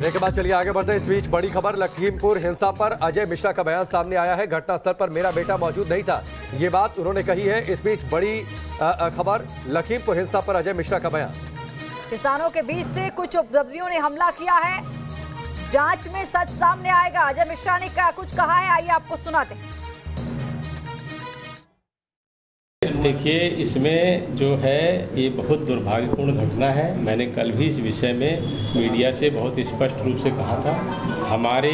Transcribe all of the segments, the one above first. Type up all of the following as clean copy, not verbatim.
Break के बाद चलिए आगे बढ़ते हैं। इस बीच बड़ी खबर, लखीमपुर हिंसा पर अजय मिश्रा का बयान सामने आया है। घटनास्थल पर मेरा बेटा मौजूद नहीं था, ये बात उन्होंने कही है। इस बीच बड़ी खबर, लखीमपुर हिंसा पर अजय मिश्रा का बयान। किसानों के बीच से कुछ उपद्रवियों ने हमला किया है, जांच में सच सामने आएगा। अजय मिश्रा ने क्या कुछ कहा है, आइए आपको सुनाते हैं। देखिए, इसमें जो है ये बहुत दुर्भाग्यपूर्ण घटना है। मैंने कल भी इस विषय में मीडिया से बहुत स्पष्ट रूप से कहा था। हमारे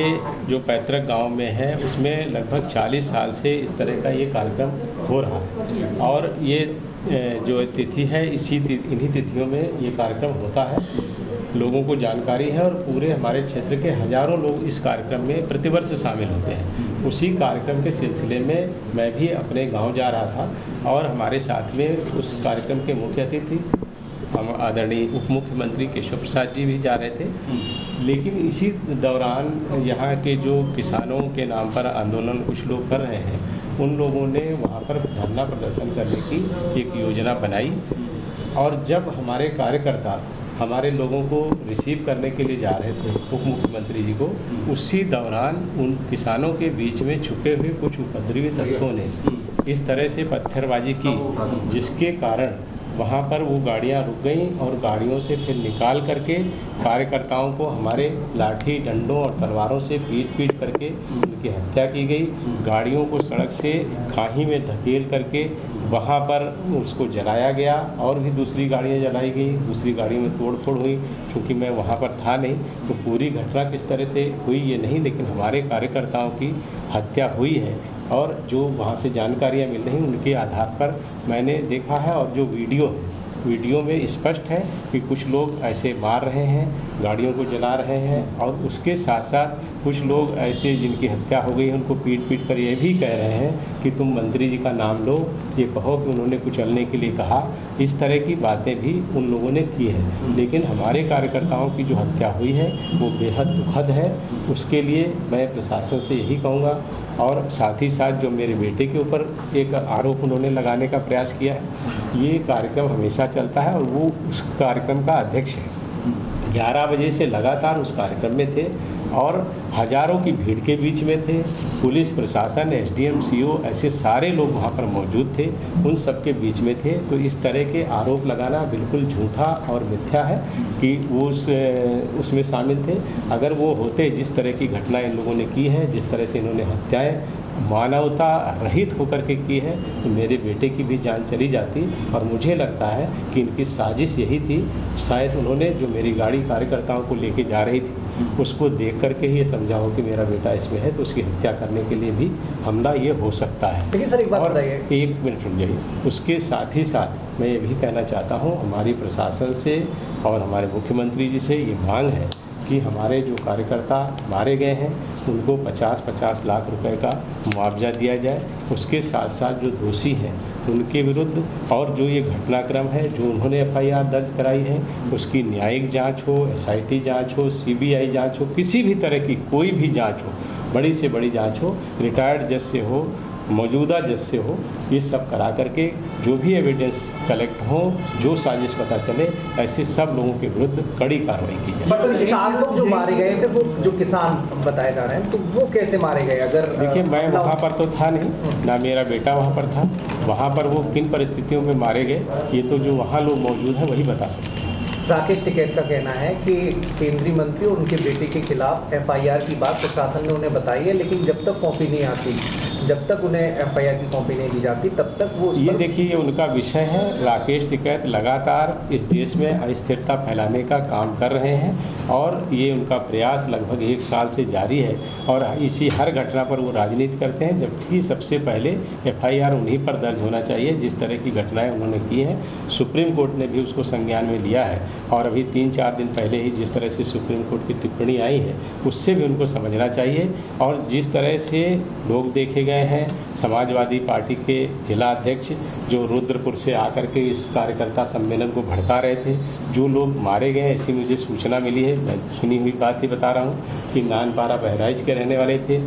जो पैतृक गांव में है उसमें लगभग 40 साल से इस तरह का ये कार्यक्रम हो रहा है और ये जो तिथि है इन्हीं तिथियों में ये कार्यक्रम होता है। लोगों को जानकारी है और पूरे हमारे क्षेत्र के हजारों लोग इस कार्यक्रम में प्रतिवर्ष शामिल होते हैं। उसी कार्यक्रम के सिलसिले में मैं भी अपने गांव जा रहा था और हमारे साथ में उस कार्यक्रम के मुख्य अतिथि हम आदरणीय उप मुख्यमंत्री केशव प्रसाद जी भी जा रहे थे। लेकिन इसी दौरान यहाँ के जो किसानों के नाम पर आंदोलन कुछ लोग कर रहे हैं, उन लोगों ने वहाँ पर धरना प्रदर्शन करने की एक योजना बनाई और जब हमारे कार्यकर्ता हमारे लोगों को रिसीव करने के लिए जा रहे थे उप मुख्यमंत्री जी को, उसी दौरान उन किसानों के बीच में छुपे हुए कुछ उपद्रवी तत्वों ने इस तरह से पत्थरबाजी की, जिसके कारण वहाँ पर वो गाड़ियाँ रुक गईं और गाड़ियों से फिर निकाल करके कार्यकर्ताओं को हमारे लाठी डंडों और तलवारों से पीट करके उनकी हत्या की गई। गाड़ियों को सड़क से खाई में धकेल करके वहाँ पर उसको जलाया गया और भी दूसरी गाड़ियाँ जलाई गई, दूसरी गाड़ियों में तोड़-फोड़ हुई। क्योंकि मैं वहाँ पर था नहीं तो पूरी घटना किस तरह से हुई ये नहीं, लेकिन हमारे कार्यकर्ताओं की हत्या हुई है और जो वहाँ से जानकारियाँ मिल रही उनके आधार पर मैंने देखा है। और जो वीडियो में स्पष्ट है कि कुछ लोग ऐसे मार रहे हैं, गाड़ियों को जला रहे हैं और उसके साथ साथ कुछ लोग ऐसे जिनकी हत्या हो गई उनको पीट कर ये भी कह रहे हैं कि तुम मंत्री जी का नाम लो, ये कहो कि उन्होंने कुचलने के लिए कहा। इस तरह की बातें भी उन लोगों ने की है। लेकिन हमारे कार्यकर्ताओं की जो हत्या हुई है वो बेहद दुखद है। उसके लिए मैं प्रशासन से यही कहूँगा और साथ ही साथ जो मेरे बेटे के ऊपर एक आरोप उन्होंने लगाने का प्रयास किया है, ये कार्यक्रम हमेशा चलता है और वो उस कार्यक्रम का अध्यक्ष है। 11 बजे से लगातार उस कार्यक्रम में थे और हजारों की भीड़ के बीच में थे। पुलिस प्रशासन, एसडीएम, सीओ ऐसे सारे लोग वहाँ पर मौजूद थे, उन सब के बीच में थे। तो इस तरह के आरोप लगाना बिल्कुल झूठा और मिथ्या है कि वो उसमें शामिल थे। अगर वो होते, जिस तरह की घटना इन लोगों ने की है, जिस तरह से इन्होंने हत्याएं मानवता रहित होकर के की है, तो मेरे बेटे की भी जान चली जाती। और मुझे लगता है कि इनकी साजिश यही थी। शायद उन्होंने जो मेरी गाड़ी कार्यकर्ताओं को लेके जा रही थी उसको देख करके ही ये समझा हो कि मेरा बेटा इसमें है, तो उसकी हत्या करने के लिए भी हमला ये हो सकता है। लेकिन सर एक बात बताइए, 1 मिनट रुक जाइए। उसके साथ ही साथ मैं ये भी कहना चाहता हूँ, हमारी प्रशासन से और हमारे मुख्यमंत्री जी से ये मांग है कि हमारे जो कार्यकर्ता मारे गए हैं उनको 50-50 लाख रुपए का मुआवजा दिया जाए। उसके साथ साथ जो दोषी हैं उनके विरुद्ध और जो ये घटनाक्रम है जो उन्होंने एफआईआर दर्ज कराई है उसकी न्यायिक जांच हो, एसआईटी जांच हो, सीबीआई जांच हो, किसी भी तरह की कोई भी जांच हो, बड़ी से बड़ी जांच हो, रिटायर्ड जज से हो, मौजूदा जज से हो, ये सब करा करके जो भी एविडेंस कलेक्ट हो, जो साजिश पता चले, ऐसे सब लोगों के विरुद्ध कड़ी कार्रवाई की जाए। मतलब 4 लोग जो मारे गए थे वो जो किसान बताए जा रहे हैं, तो वो कैसे मारे गए? अगर देखिए, मैं वहाँ पर तो था नहीं, ना मेरा बेटा वहाँ पर था। वहाँ पर वो किन परिस्थितियों में मारे गए ये तो जो वहाँ लोग मौजूद हैं वही बता सकते हैं। राकेश टिकैत का कहना है कि केंद्रीय मंत्री और उनके बेटे के खिलाफ एफआईआर की बात प्रशासन ने उन्हें बताई है, लेकिन जब तक कॉपी नहीं आती, जब तक उन्हें एफआईआर की कॉपी नहीं दी जाती, तब तक वो ये देखिए, ये उनका विषय है। राकेश टिकैत लगातार इस देश में अस्थिरता फैलाने का काम कर रहे हैं और ये उनका प्रयास लगभग 1 साल से जारी है और इसी हर घटना पर वो राजनीति करते हैं, जबकि सबसे पहले एफआईआर उन्हीं पर दर्ज होना चाहिए जिस तरह की घटनाएं उन्होंने की हैं। सुप्रीम कोर्ट ने भी उसको संज्ञान में लिया है और अभी 3-4 दिन पहले ही जिस तरह से सुप्रीम कोर्ट की टिप्पणी आई है उससे भी उनको समझना चाहिए। और जिस तरह से लोग देखे गए हैं, समाजवादी पार्टी के जिला अध्यक्ष जो रुद्रपुर से आकर के इस कार्यकर्ता सम्मेलन को भड़का रहे थे, जो लोग मारे गए ऐसी मुझे सूचना मिली है, मैं सुनी हुई बात ही बता रहा हूँ कि नानपारा बहराइच के रहने वाले थे।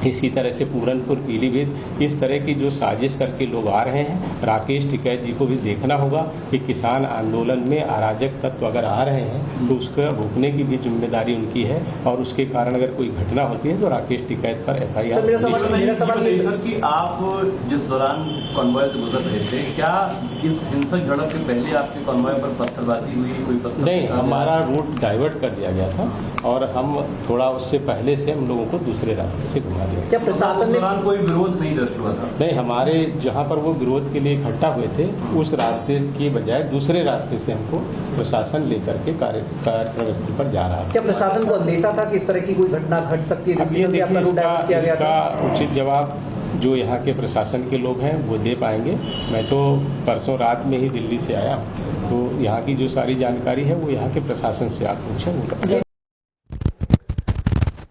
इसी तरह से पूरनपुर, पीलीभीत, इस तरह की जो साजिश करके लोग आ रहे हैं। राकेश टिकैत जी को भी देखना होगा कि किसान आंदोलन में अराजक तत्व अगर आ रहे हैं तो उसका रोकने की भी जिम्मेदारी उनकी है, और उसके कारण अगर कोई घटना होती है तो राकेश टिकैत पर FIR सर, मेरा सवाल ये सर कि आप जिस दौरान कॉन्वॉय से गुजर रहे थे, क्या इस हिंसक झड़प के पहले आपके कॉन्वॉय पर पत्थरबाजी हुई? कोई पत्थर नहीं, हमारा रूट डाइवर्ट कर दिया गया था और हम थोड़ा उससे पहले से हम लोगों को दूसरे रास्ते से घुमा दिया। क्या प्रशासन ने दौरान कोई विरोध नहीं दर्ज हुआ था? नहीं, हमारे जहाँ पर वो विरोध के लिए इकट्ठा हुए थे उस रास्ते की बजाय दूसरे रास्ते से हमको प्रशासन लेकर के कार्यक्रम स्थल पर जा रहा है। क्या प्रशासन को अंदेशा था कि इस तरह की कोई घटना घट सकती है, अब ये जिसके चलते आपका देखिए, रूट डाइवर्ट किया गया था? इसका उचित जवाब जो यहाँ के प्रशासन के लोग हैं वो दे पाएंगे। मैं तो परसों रात में ही दिल्ली से आया हूँ, तो यहाँ की जो सारी जानकारी है वो यहाँ के प्रशासन से आप पूछें।